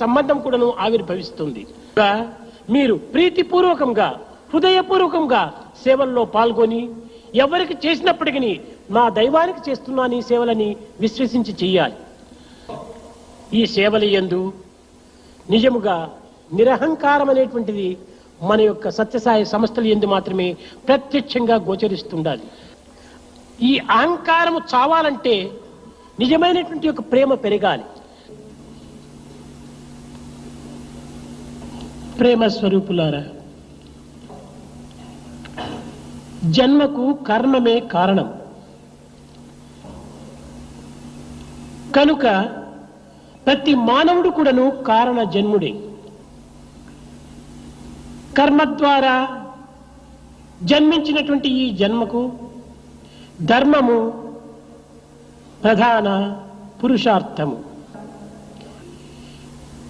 సంబంధం కూడాను ఆవిర్భవిస్తుంది. మీరు ప్రీతిపూర్వకంగా హృదయపూర్వకంగా సేవల్లో పాల్గొని ఎవరికి చేసినప్పటికీ నా దైవానికి చేస్తున్నాను ఈ సేవలని విశ్వసించి చెయ్యాలి. ఈ సేవల యందు నిజముగా నిరహంకారం అనేటువంటిది మన యొక్క సత్యసాయి సంస్థల యందు మాత్రమే ప్రత్యక్షంగా గోచరిస్తుండాలి. ఈ అహంకారము చావాలంటే నిజమైనటువంటి యొక్క ప్రేమ పెరగాలి. ప్రేమ స్వరూపులారా, జన్మకు కర్మమే కారణం. కనుక ప్రతి మానవుడు కూడాను కారణ జన్ముడే. కర్మ ద్వారా జన్మించినటువంటి ఈ జన్మకు ధర్మము ప్రధాన పురుషార్థము.